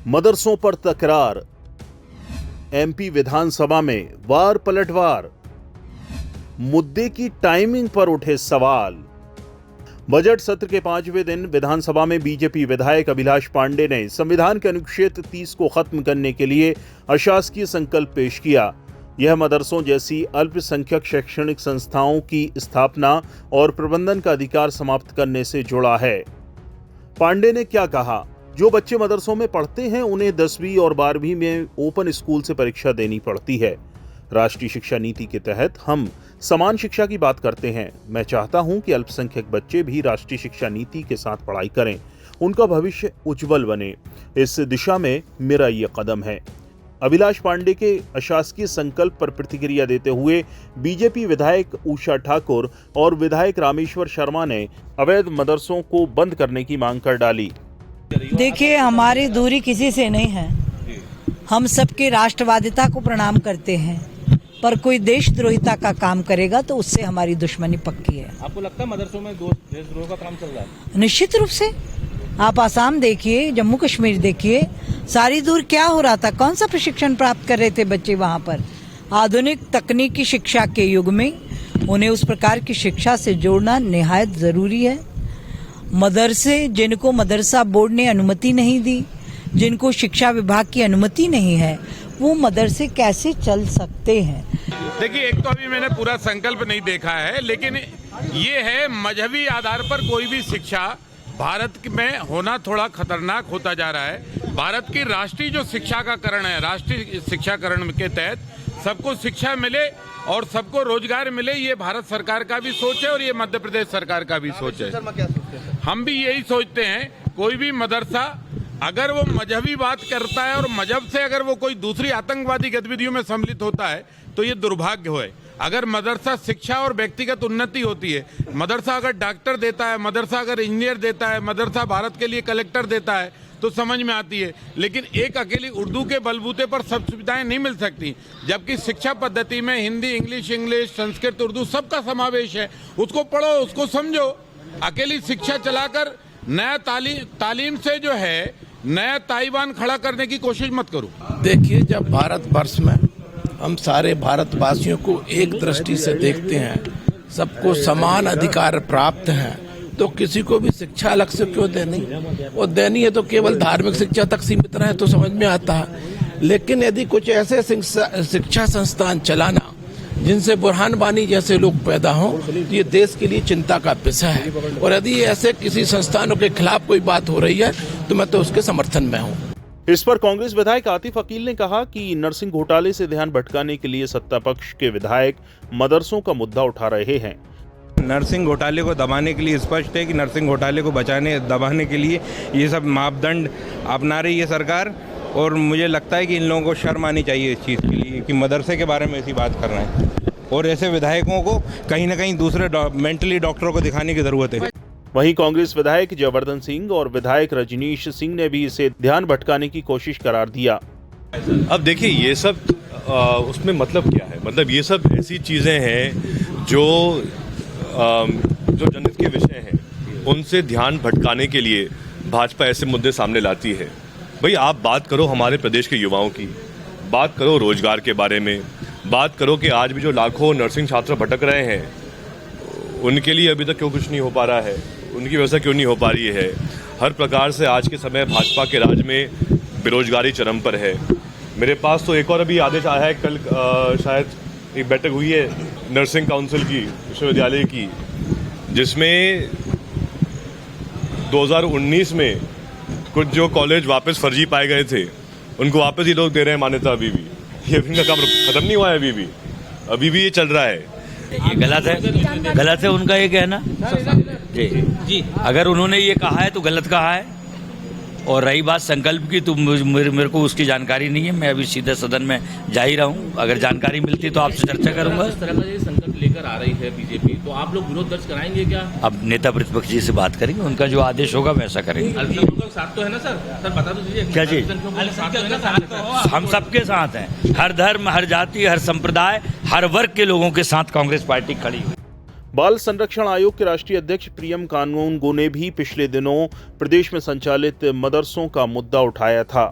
मदरसों पर तकरार, एमपी विधानसभा में वार पलटवार, मुद्दे की टाइमिंग पर उठे सवाल। बजट सत्र के 5वें दिन विधानसभा में बीजेपी विधायक अभिलाष पांडे ने संविधान के अनुच्छेद 30 को खत्म करने के लिए अशासकीय संकल्प पेश किया। यह मदरसों जैसी अल्पसंख्यक शैक्षणिक संस्थाओं की स्थापना और प्रबंधन का अधिकार समाप्त करने से जुड़ा है। पांडे ने क्या कहा? जो बच्चे मदरसों में पढ़ते हैं उन्हें 10वीं और 12वीं में ओपन स्कूल से परीक्षा देनी पड़ती है। राष्ट्रीय शिक्षा नीति के तहत हम समान शिक्षा की बात करते हैं। मैं चाहता हूं कि अल्पसंख्यक बच्चे भी राष्ट्रीय शिक्षा नीति के साथ पढ़ाई करें, उनका भविष्य उज्जवल बने। इस दिशा में मेरा ये कदम है। अभिलाष पांडे के अशासकीय संकल्प पर प्रतिक्रिया देते हुए बीजेपी विधायक उषा ठाकुर और विधायक रामेश्वर शर्मा ने अवैध मदरसों को बंद करने की मांग कर डाली। देखिए, हमारी दूरी किसी से नहीं है। हम सबके राष्ट्रवादिता को प्रणाम करते हैं, पर कोई देशद्रोहिता का काम करेगा तो उससे हमारी दुश्मनी पक्की है। आपको लगता है मदरसों में देशद्रोह का काम चल रहा है? निश्चित रूप से। आप आसाम देखिए, जम्मू कश्मीर देखिए, सारी दूर क्या हो रहा था, कौन सा प्रशिक्षण प्राप्त कर रहे थे बच्चे वहां पर। आधुनिक तकनीकी शिक्षा के युग में उन्हें उस प्रकार की शिक्षा से जोड़ना निहायत जरूरी है। मदरसे जिनको मदरसा बोर्ड ने अनुमति नहीं दी, जिनको शिक्षा विभाग की अनुमति नहीं है, वो मदरसे कैसे चल सकते हैं? देखिए, एक तो अभी मैंने पूरा संकल्प नहीं देखा है, लेकिन ये है मजहबी आधार पर कोई भी शिक्षा भारत में होना थोड़ा खतरनाक होता जा रहा है। भारत की राष्ट्रीय जो शिक्षा का करण है, राष्ट्रीय शिक्षाकरण के तहत सबको शिक्षा मिले और सबको रोजगार मिले, ये भारत सरकार का भी सोच है और ये मध्य प्रदेश सरकार का भी सोच है। हम भी यही सोचते हैं, कोई भी मदरसा अगर वो मजहबी बात करता है और मजहब से अगर वो कोई दूसरी आतंकवादी गतिविधियों में सम्मिलित होता है तो ये दुर्भाग्य है। अगर मदरसा शिक्षा और व्यक्तिगत उन्नति होती है, मदरसा अगर डॉक्टर देता है, मदरसा अगर इंजीनियर देता है, मदरसा भारत के लिए कलेक्टर देता है तो समझ में आती है। लेकिन एक अकेली उर्दू के बलबूते पर सब सुविधाएं नहीं मिल सकती, जबकि शिक्षा पद्धति में हिंदी, इंग्लिश, संस्कृत, उर्दू सबका समावेश है। उसको पढ़ो, उसको समझो। अकेली शिक्षा चलाकर नया तालीम से जो है नया ताइवान खड़ा करने की कोशिश मत करो। देखिए, जब भारतवर्ष में हम सारे भारतवासियों को एक दृष्टि से देखते हैं, सबको समान अधिकार प्राप्त हैं, तो किसी को भी शिक्षा अलग से क्यों देनी? वो देनी है तो केवल धार्मिक शिक्षा तक सीमित रहे तो समझ में आता है। लेकिन यदि कुछ ऐसे शिक्षा संस्थान चलाना जिनसे बुरहान वानी जैसे लोग पैदा हों, तो ये देश के लिए चिंता का विषय है। और यदि ऐसे किसी संस्थानों के खिलाफ कोई बात हो रही है तो मैं तो उसके समर्थन में हूँ। इस पर कांग्रेस विधायक आतिफ अकील ने कहा कि नरसिंह घोटाले से ध्यान भटकाने के लिए सत्ता पक्ष के विधायक मदरसों का मुद्दा उठा रहे हैं। नरसिंह घोटाले को दबाने के लिए स्पष्ट है कि नरसिंह घोटाले को दबाने के लिए ये सब मापदंड अपना रही है सरकार। और मुझे लगता है कि इन लोगों को शर्म आनी चाहिए इस चीज़ के लिए कि मदरसे के बारे में ऐसी बात कर रहे हैं। और ऐसे विधायकों को कहीं ना कहीं दूसरे मेंटली डॉक्टरों को दिखाने की जरूरत है। वहीं कांग्रेस विधायक जयवर्धन सिंह और विधायक रजनीश सिंह ने भी इसे ध्यान भटकाने की कोशिश करार दिया। अब देखिए, ये सब उसमें मतलब क्या है? मतलब ये सब ऐसी चीजें हैं जो जनहित के विषय हैं, उनसे ध्यान भटकाने के लिए भाजपा ऐसे मुद्दे सामने लाती है। भाई, आप बात करो हमारे प्रदेश के युवाओं की, बात करो रोजगार के बारे में, बात करो कि आज भी जो लाखों नर्सिंग छात्र भटक रहे हैं उनके लिए अभी तक क्यों कुछ नहीं हो पा रहा है, उनकी व्यवस्था क्यों नहीं हो पा रही है। हर प्रकार से आज के समय भाजपा के राज में बेरोजगारी चरम पर है। मेरे पास तो एक और अभी आदेश आया है, कल शायद एक बैठक हुई है नर्सिंग काउंसिल की विश्वविद्यालय की, जिसमें 2019 में कुछ जो कॉलेज वापस फर्जी पाए गए थे उनको वापस ही लोग दे रहे हैं मान्यता। अभी भी ये इनका काम खत्म नहीं हुआ है, अभी भी ये चल रहा है। ये गलत है उनका ये कहना जी। अगर उन्होंने ये कहा है तो गलत कहा है। और रही बात संकल्प की, तो मेरे को उसकी जानकारी नहीं है। मैं अभी सीधे सदन में जा ही रहा हूँ। अगर जानकारी मिलती तो आपसे चर्चा करूंगा। इस तरह का ये संकल्प लेकर आ रही है बीजेपी, तो आप लोग विरोध दर्ज कराएंगे क्या? अब नेता प्रतिपक्ष जी से बात करेंगे, उनका जो आदेश होगा वैसा करेंगे। अल्पसंख्यकों के साथ तो है ना सर? बता तो दीजिए क्या चीज? हम सबके साथ हैं। हर धर्म, हर जाति, हर संप्रदाय, हर वर्ग के लोगों के साथ कांग्रेस पार्टी खड़ी है। बाल संरक्षण आयोग के राष्ट्रीय अध्यक्ष प्रियम कानूनगो ने भी पिछले दिनों प्रदेश में संचालित मदरसों का मुद्दा उठाया था।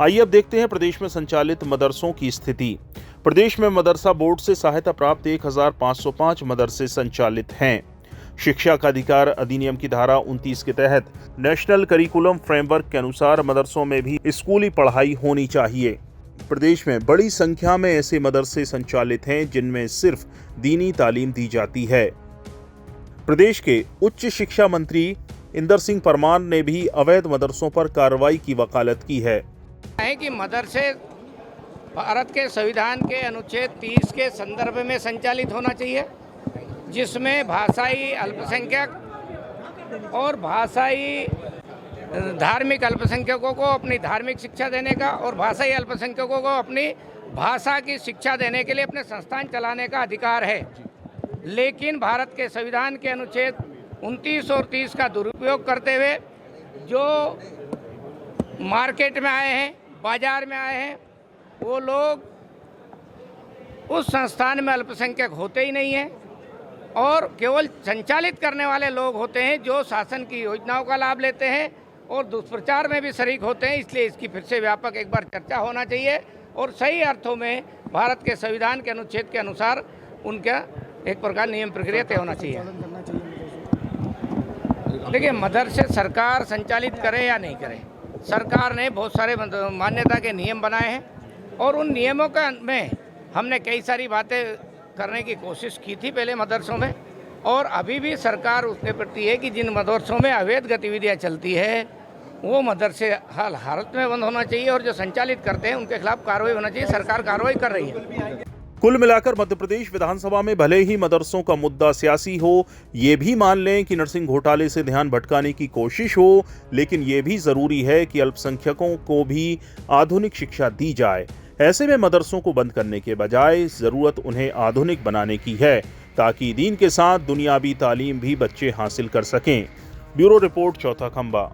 आइए अब देखते हैं प्रदेश में संचालित मदरसों की स्थिति। प्रदेश में मदरसा बोर्ड से सहायता प्राप्त 1505 मदरसे संचालित हैं। शिक्षा का अधिकार अधिनियम की धारा 29 के तहत नेशनल करिकुलम फ्रेमवर्क के अनुसार मदरसों में भी स्कूली पढ़ाई होनी चाहिए। प्रदेश में बड़ी संख्या में ऐसे मदरसे संचालित हैं जिनमें सिर्फ दीनी तालीम दी जाती है। प्रदेश के उच्च शिक्षा मंत्री इंदर सिंह परमार ने भी अवैध मदरसों पर कार्रवाई की वकालत की है कि मदरसे भारत के संविधान के अनुच्छेद 30 के संदर्भ में संचालित होना चाहिए, जिसमें भाषाई अल्पसंख्यक और भाषाई धार्मिक अल्पसंख्यकों को अपनी धार्मिक शिक्षा देने का और भाषाई अल्पसंख्यकों को अपनी भाषा की शिक्षा देने के लिए अपने संस्थान चलाने का अधिकार है। लेकिन भारत के संविधान के अनुच्छेद 29 और 30 का दुरुपयोग करते हुए जो मार्केट में आए हैं, बाजार में आए हैं, वो लोग उस संस्थान में अल्पसंख्यक होते ही नहीं हैं और केवल संचालित करने वाले लोग होते हैं जो शासन की योजनाओं का लाभ लेते हैं और दुष्प्रचार में भी शरीक होते हैं। इसलिए इसकी फिर से व्यापक एक बार चर्चा होना चाहिए और सही अर्थों में भारत के संविधान के अनुच्छेद के अनुसार उनका एक प्रकार नियम प्रक्रिया तय होना चाहिए। देखिए, मदरसे सरकार संचालित करे या नहीं करे, सरकार ने बहुत सारे मान्यता के नियम बनाए हैं और उन नियमों का में हमने कई सारी बातें करने की कोशिश की थी पहले मदरसों में, और अभी भी सरकार उसके प्रति है कि जिन मदरसों में अवैध गतिविधियां चलती है वो मदरसे हाल हालत में बंद होना चाहिए और जो संचालित करते हैं उनके खिलाफ कार्रवाई होना चाहिए। सरकार कार्रवाई कर रही है। कुल मिलाकर मध्य प्रदेश विधानसभा में भले ही मदरसों का मुद्दा सियासी हो, ये भी मान लें कि नरसिंह घोटाले से ध्यान भटकाने की कोशिश हो, लेकिन ये भी जरूरी है कि अल्पसंख्यकों को भी आधुनिक शिक्षा दी जाए। ऐसे में मदरसों को बंद करने के बजाय जरूरत उन्हें आधुनिक बनाने की है ताकि दीन के साथ दुनियावी तालीम भी बच्चे हासिल कर सकें। ब्यूरो रिपोर्ट, चौथा खंबा।